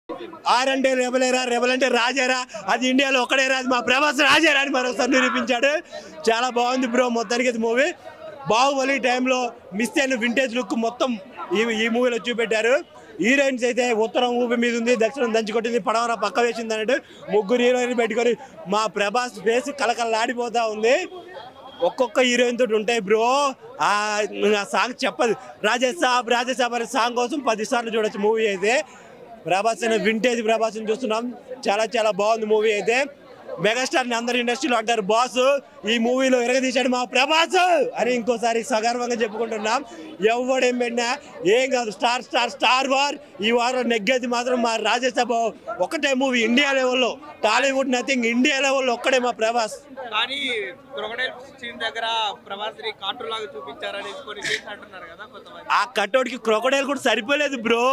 Are అంటే రెబలేరా, rebel అంటే రాజారా, అది ఇండియాలో ఒక్కడే రాదు, మా ప్రభాస్ రాజారా అని మరొకసారి నిరూపించాడు. చాలా బాగుంది బ్రో. మొత్తానికి ఇది మూవీ బాహుబలి టైంలో మిస్ అయిన వింటేజ్ లుక్ మొత్తం ఈ మూవీలో చూపెట్టారు. హీరోయిన్స్ అయితే ఉత్తరం ఊపి మీద ఉంది, దక్షిణం దంచి కొట్టింది, పడవర పక్క వేసింది అన్నట్టు ముగ్గురు హీరోయిన్ పెట్టుకొని మా ప్రభాస్ ఫేస్ కలకలలాడిపోతా ఉంది. ఒక్కొక్క హీరోయిన్ తోటి ఉంటాయి బ్రో. ఆ సాంగ్ చెప్పదు. రాజేసాబ్ రాజేసాబ్ అనే సాంగ్ కోసం 10 సార్లు చూడొచ్చు మూవీ అయితే. ప్రభాస్ అనే వింటేజ్ ప్రభాస్ని చూస్తున్నాం. చాలా చాలా బాగుంది మూవీ అయితే. మెగాస్టార్ని అందరు ఇండస్ట్రీలో అంటారు బాస్, ఈ మూవీలో ఎరగదీశాడు మా ప్రభాస్ అని ఇంకోసారి సగర్వంగా చెప్పుకుంటున్నాం. ఎవడేం పెట్టినా ఏం కాదు, స్టార్ స్టార్ స్టార్ వార్. ఈ వారం నెగ్గేది మాత్రం మా రాజ్యసభ ఒకటే మూవీ ఇండియా లెవెల్లో. టాలీవుడ్ నథింగ్, ఇండియా లెవెల్లో ఒక్కడే మా ప్రభాస్. కానీ క్రొకడైల్ సీన్ దగ్గర ప్రభాస్ ని కార్టూన్ లాగా చూపించారని అంటున్నారు కదా కొంతమంది. ఆ కట్అవుట్ కి క్రొకడైల్ కూడా సరిపోలేదు బ్రో.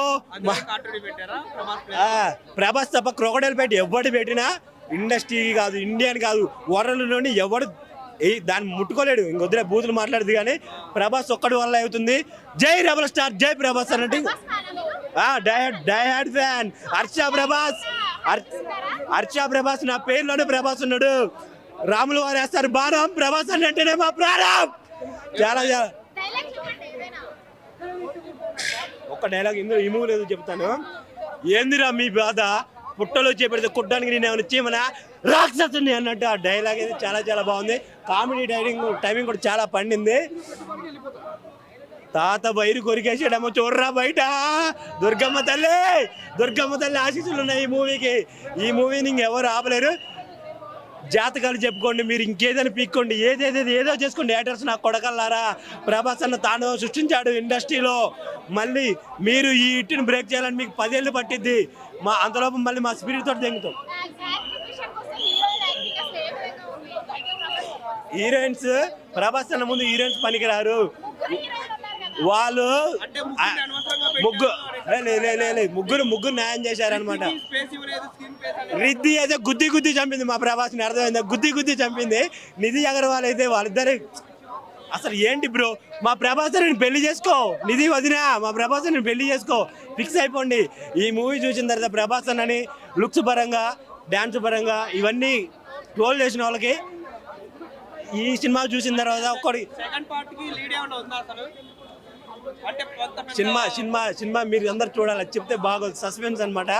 ప్రభాస్ తప్ప క్రొకడైల్ పెట్టి ఎవడు పెట్టినా ఇండస్ట్రీ కాదు, ఇండియన్ కాదు, వరల్డ్లోని ఎవడు దాన్ని ముట్టుకోలేడు. ఇంకొద్దులే బూతులు మాట్లాడదు కానీ ప్రభాస్ ఒక్కడి వల్ల అవుతుంది. జై రెబల్ స్టార్, జై ప్రభాస్ అన్నట్టు die hard fan. Harsha Prabhas నా పేరులోనే ప్రభాస్ ఉన్నాడు. రాములు వారు వేస్తారు బాణం, ప్రభాస్ అంటేనే మా ప్రాణం. చాలా ఒక్క డైలాగ్ ఇందులో ఈ మూవీ లేదు చెప్తాను. ఏందిరా మీ బాధ, పుట్టలో చేపెడితే కుట్టడానికి నేను ఏమైనా చీమనా రాక్షసుని అన్నట్టు ఆ డైలాగ్ అయితే చాలా చాలా బాగుంది. కామెడీ టైమింగ్ కూడా చాలా పండింది. తాత బైరు కొరికేసాడేమో చూడరా బయట. దుర్గమ్మ తల్లి ఆశీస్సులు ఉన్నాయి ఈ మూవీకి. ఈ మూవీని ఇంకెవరు ఆపలేరు. జాతకాలు చెప్పుకోండి, మీరు ఇంకేదైనా పీక్కోండి, ఏదో చేసుకోండి. యాక్టర్స్ నా కొడకల్లారా, ప్రభాస్ అన్న తాను సృష్టించాడు ఇండస్ట్రీలో. మళ్ళీ మీరు ఈ ఇట్టుని బ్రేక్ చేయాలని మీకు 10 ఏళ్ళు పట్టిద్ది. అంతలోపు మళ్ళీ మా స్పిరిట్ తోటి తెంగుతాం. హీరోయిన్స్ ప్రభాస్ అన్న ముందు హీరోయిన్స్ పనికిరారు. వాళ్ళు ముగ్గురు న్యాయం చేశారనమాట. రిద్ధి అయితే గుద్ది చంపింది మా ప్రభాస్ని, అర్థమైందా? గుద్ది చంపింది. నిధి అగర్వాల్ అయితే వాళ్ళిద్దరు అసలు ఏంటి బ్రో, మా ప్రభాస్ నేను పెళ్లి చేసుకో, నిధి వదినా మా ప్రభాస్ నేను పెళ్లి చేసుకో, ఫిక్స్ అయిపోండి. ఈ మూవీ చూసిన తర్వాత ప్రభాస్ అన్నని లుక్స్ పరంగా, డాన్స్ పరంగా ఇవన్నీ ట్రోల్ చేసిన వాళ్ళకి ఈ సినిమా చూసిన తర్వాత ఒక్కడి సినిమా మీరు అందరు చూడాలి, చెప్తే బాగోదు, సస్పెన్స్ అనమాట.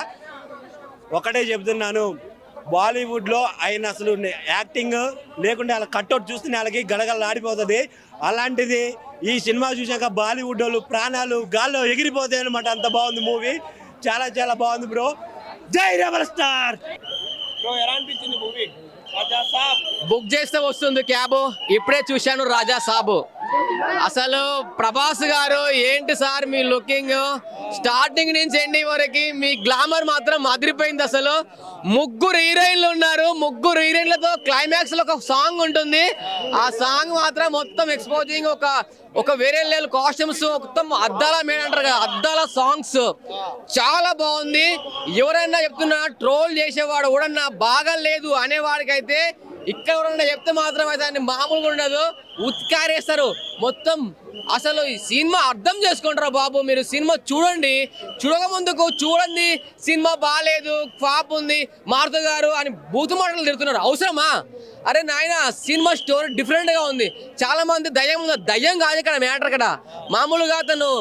ఒకటే చెప్తున్నాను, బాలీవుడ్లో ఆయన అసలు యాక్టింగ్ లేకుంటే వాళ్ళ కట్అవుట్ చూస్తే వాళ్ళకి గడగడలాడిపోతుంది. అలాంటిది ఈ సినిమా చూసాక బాలీవుడ్ వాళ్ళు ప్రాణాలు గాల్లో ఎగిరిపోతాయి అనమాట. అంత బాగుంది మూవీ, చాలా చాలా బాగుంది బ్రో. జై రెబల్ స్టార్. బుక్ చేస్తే వస్తుంది క్యాబ్. ఇప్పుడే చూశాను రాజా సాబు. అసలు ప్రభాస్ గారు ఏంటి సార్ మీ లుకింగ్, స్టార్టింగ్ నుంచి ఎండింగ్ వరకు మీ గ్లామర్ మాత్రం అదిరిపోయింది. అసలు ముగ్గురు హీరోయిన్లు ఉన్నారు, ముగ్గురు హీరోయిన్లతో క్లైమాక్స్ లో ఒక సాంగ్ ఉంటుంది. ఆ సాంగ్ మాత్రం మొత్తం ఎక్స్పోజింగ్, ఒక వేరే లెవెల్ కాస్ట్యూమ్స్, మొత్తం అద్దాల మేడ అంటారు కదా, అద్దాల సాంగ్స్ చాలా బాగుంది. ఎవరైనా చెప్తున్నా ట్రోల్ చేసేవాడు కూడా బాగా లేదు అనేవాడికైతే ఇక్కడ ఎవరన్నా చెప్తే మాత్రం అయితే దాన్ని మామూలుగా ఉండదు, ఉత్కారేస్తారు మొత్తం. అసలు ఈ సినిమా అర్థం చేసుకుంటారా బాబు, మీరు సినిమా చూడండి. చూడకముందుకు చూడండి సినిమా బాగాలేదు, ఫ్లాప్ ఉంది, మారుతు గారు అని బూతు మాటలు తిడుతున్నారు. అవసరమా? అరే నాయన, సినిమా స్టోరీ డిఫరెంట్గా ఉంది. చాలా మంది దయ్యం ఉంది, దయ్యం కాదు ఇక్కడ మ్యాటర్. ఇక్కడ మామూలుగా అతను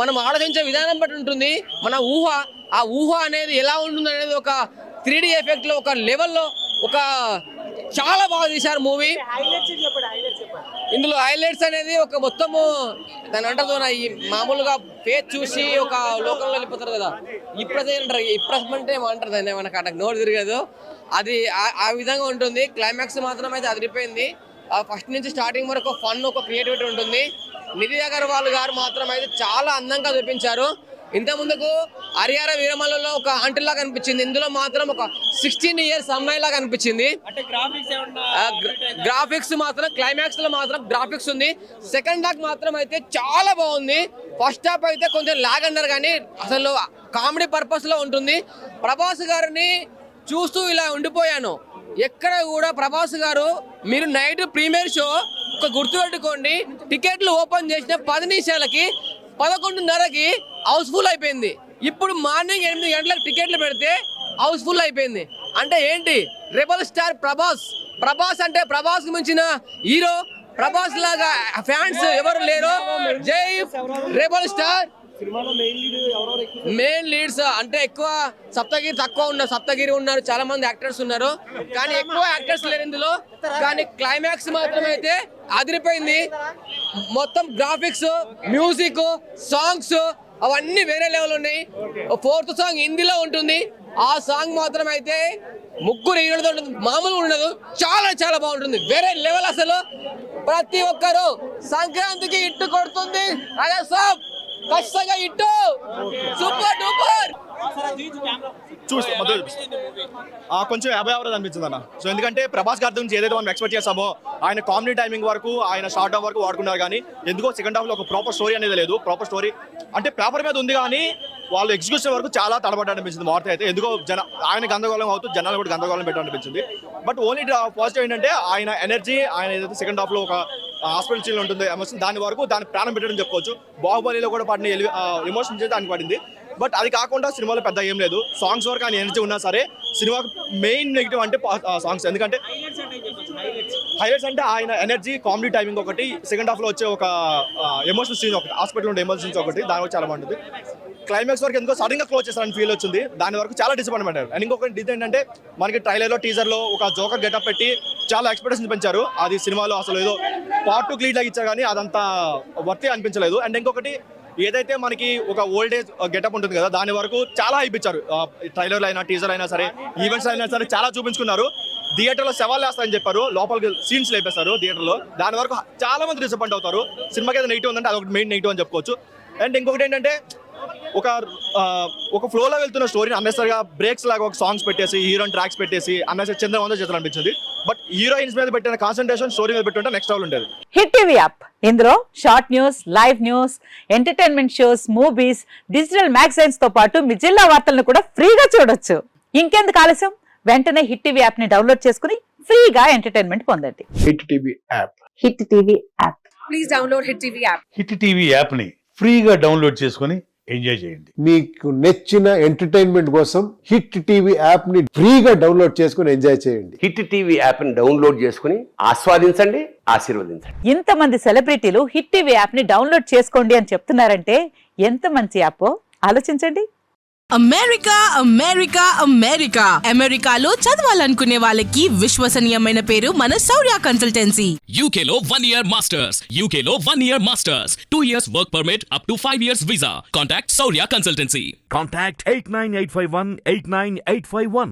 మనం ఆలోచించే విధానం బట్టి ఉంటుంది మన ఊహ. ఆ ఊహ అనేది ఎలా ఉంటుంది అనేది ఒక 3D ఎఫెక్ట్లో, ఒక లెవెల్లో, ఒక చాలా బాగా తీశారు మూవీ. ఇందులో హైలైట్స్ అనేది ఒక మొత్తము దాని అంటారు ఈ మామూలుగా ఫేస్ చూసి ఒక లోకంలో వెళ్ళిపోతారు కదా, ఇప్పుడే అంటారు, ఇప్పుడంటే ఏమంటారు దాన్ని, మనకు అక్కడ నోరు తిరగదు. అది ఆ విధంగా ఉంటుంది. క్లైమాక్స్ మాత్రం అయితే అదిరిపోయింది. ఫస్ట్ నుంచి స్టార్టింగ్ వరకు ఫన్, ఒక క్రియేటివిటీ ఉంటుంది. నిధి అగర్వాల్ గారు మాత్రం అయితే చాలా అందంగా చూపించారు. ఇంత ముందుకు హరిహర వీరమల్లలో ఒక ఆంటీలా కనిపించింది, ఇందులో మాత్రం ఒక 16 ఇయర్స్ అమ్మాయిలా కనిపించింది. గ్రాఫిక్స్ మాత్రం క్లైమాక్స్ లో మాత్రం గ్రాఫిక్స్ ఉంది. సెకండ్ హాఫ్ మాత్రం అయితే చాలా బాగుంది. ఫస్ట్ హాఫ్ అయితే కొంచెం లాగ్ అన్నారు కానీ అసలు కామెడీ పర్పస్ లో ఉంటుంది. ప్రభాస్ గారిని చూస్తూ ఇలా ఉండిపోయాను. ఎక్కడ కూడా ప్రభాస్ గారు, మీరు నైట్ ప్రీమియర్ షో ఒక గుర్తుపెట్టుకోండి, టికెట్లు ఓపెన్ చేసిన 10 నిమిషాలకి 11:30కి హౌస్ఫుల్ అయిపోయింది. ఇప్పుడు మార్నింగ్ 8 గంటలకు టికెట్లు పెడితే హౌస్ఫుల్ అయిపోయింది. అంటే ఏంటి, రెబల్ స్టార్ ప్రభాస్ అంటే ప్రభాస్ కు మించిన హీరో, ప్రభాస్ లాగా ఫ్యాన్స్ ఎవరు లేరు. జై రెబల్ స్టార్. మెయిన్ లీడ్స్ అంటే ఎక్కువ సప్తగిరి ఉన్నారు, చాలా మంది యాక్టర్స్ ఉన్నారు, కానీ ఎక్కువ యాక్టర్స్ లేరు ఇందులో. కానీ క్లైమాక్స్ మాత్రం అయితే అదిరిపోయింది. మొత్తం గ్రాఫిక్స్, మ్యూజిక్, సాంగ్స్ అవన్నీ వేరే లెవెల్ ఉన్నాయి. 4th సాంగ్ హిందీలో ఉంటుంది. ఆ సాంగ్ మాత్రం అయితే ముగ్గురు హీరోలతో ఉంటుంది, మామూలుగా ఉండదు. చాలా చాలా బాగుంటుంది, వేరే లెవెల్. అసలు ప్రతి ఒక్కరు సంక్రాంతికి ఇట్టు కొడుతుంది అదే సాబ్, ఖచ్చితంగా ఇట్టు సూపర్ డూపర్. కొంచెం 50 అవరేజ్ అనిపించింది అన్న. సో ఎందుకంటే ప్రభాస్ గారి నుంచి ఏదైతే మనం ఎక్స్పెక్ట్ చేస్తామో ఆయన కామెడీ టైమింగ్ వరకు, ఆయన షార్ట్ ఆఫ్ వరకు వాడుకున్నారు, కానీ ఎందుకో సెకండ్ హాఫ్ లో ఒక ప్రాపర్ స్టోరీ అనేది లేదు. ప్రాపర్ స్టోరీ అంటే పేపర్ మీద ఉంది, కానీ వాళ్ళు ఎగ్జిక్యూషన్ వరకు చాలా తడబడ్డ అనిపించింది. మారుతి అయితే ఎందుకో ఆయన గందరగోళం అవుతూ జనాలు కూడా గందరగోళం పెట్టాలనిపించింది. బట్ ఓన్లీ పాజిటివ్ ఏంటంటే ఆయన ఎనర్జీ, ఆయన ఏదైతే సెకండ్ హాఫ్ లో ఒక హాస్పిటల్ సీన్ ఉంటుంది ఎమోషన్, దాని వరకు దాన్ని ప్రాణం పెట్టడం చెప్పుకోవచ్చు. బాహుబలిలో కూడా పడిన ఎమోషన్ చేసి దానికి పడింది. బట్ అది కాకుండా సినిమాలో పెద్ద ఏం లేదు. సాంగ్స్ వరకు ఆయన ఎనర్జీ ఉన్నా సరే, సినిమాకి మెయిన్ నెగిటివ్ అంటే సాంగ్స్. ఎందుకంటే హైలైట్స్ అంటే ఆయన ఎనర్జీ, కామెడీ టైమింగ్ ఒకటి, సెకండ్ హాఫ్ లో వచ్చే ఒక ఎమోషనల్ సీన్ ఒకటి, హాస్పిటల్ ఉండే ఎమోషనల్ సీన్స్ ఒకటి, దాని వరకు చాలా బాగుంటుంది. క్లైమాక్స్ వరకు ఎందుకో సడన్ గా క్లోజ్ చేస్తారని ఫీల్ వచ్చింది, దాని వరకు చాలా డిసప్పాయింట్మెంట్. అండ్ ఇంకొక డిజైన్ ఏంటంటే మనకి ట్రైలర్ లో, టీజర్ లో ఒక జోకర్ గెటప్ పెట్టి చాలా ఎక్స్పెక్టేషన్ పెంచారు. అది సినిమాలో అసలు ఏదో పార్ట్ 2 లీడ్ లాగా ఇచ్చారు, కానీ అదంతా వర్త్ అనిపించలేదు. అండ్ ఇంకొకటి ఏదైతే మనకి ఒక ఓల్డ్ ఏజ్ గెటప్ ఉంటుంది కదా, దాని వరకు చాలా హైప్ ఇచ్చారు. ట్రైలర్ అయినా, టీజర్ అయినా సరే, ఈవెంట్స్ అయినా సరే చాలా చూపించుకున్నారు. థియేటర్లో సవాల్ వేస్తారని చెప్పారు, లోపలికి సీన్స్ లేపేస్తారు థియేటర్లో. దాని వరకు చాలా మంది డిసప్పాయింట్ అవుతారు. సినిమాకి ఏదైనా నెగిటివ్ ఉందంటే అదొకటి మెయిన్ నెగిటివ్ అని చెప్పుకోవచ్చు. అండ్ ఇంకొకటి ఏంటంటే ఒక ఫ్లోలో వెళ్తున్న స్టోరీని అన్నెసరిగా బ్రేక్స్ లాగా ఒక సాంగ్స్ పెట్టేసి, హీరోయిన్ ట్రాక్స్ పెట్టేసి అన్నెసరి చంద్రవంద చేతులు అనిపించింది. బట్ హీరోయిన్స్ మీద పెట్టిన కాన్సన్ట్రేషన్ స్టోరీ మీద పెట్టుంటే నెక్స్ట్ లెవెల్ ఉండేది. హిట్ టీవీ యాప్, ఇందులో short news, live news, entertainment shows, movies, digital magazines తో పాటు మీ జిల్లా వార్తలను కూడా ఫ్రీగా చూడొచ్చు. ఇంకెందుకు ఆలస్యం, వెంటనే హిట్ టీవీ యాప్ ని డౌన్లోడ్ చేసుకుని ఫ్రీగా ఎంటర్టైన్మెంట్ పొందండి. Hit TV app. Hit TV app. Please download hit TV app. Hit TV app ని ఫ్రీగా డౌన్లోడ్ చేసుకొని ఎంజాయ్ చేయండి. మీకు నచ్చిన ఎంటర్టైన్మెంట్ కోసం హిట్ టీవీ యాప్ ని ఫ్రీగా డౌన్లోడ్ చేసుకొని ఎంజాయ్ చేయండి. హిట్ టీవీ యాప్ ని డౌన్లోడ్ చేసుకుని ఆస్వాదించండి, ఆశీర్వదించండి. ఇంతమంది సెలబ్రిటీలు హిట్ టీవీ యాప్ ని డౌన్లోడ్ చేసుకోండి అని చెప్తున్నారంటే ఎంత మంచి యాప్ ఆలోచించండి. అమెరికా అమెరికా అమెరికా అమెరికాలో చదవాలనుకునే వాళ్ళకి విశ్వసనీయమైన పేరు మన శౌర్య కన్సల్టెన్సీ. UK లో 1 year masters, UK లో 1 year masters, 2 years work permit up to 5 years visa. Contact Saurya Consultancy. Contact 89851 89851.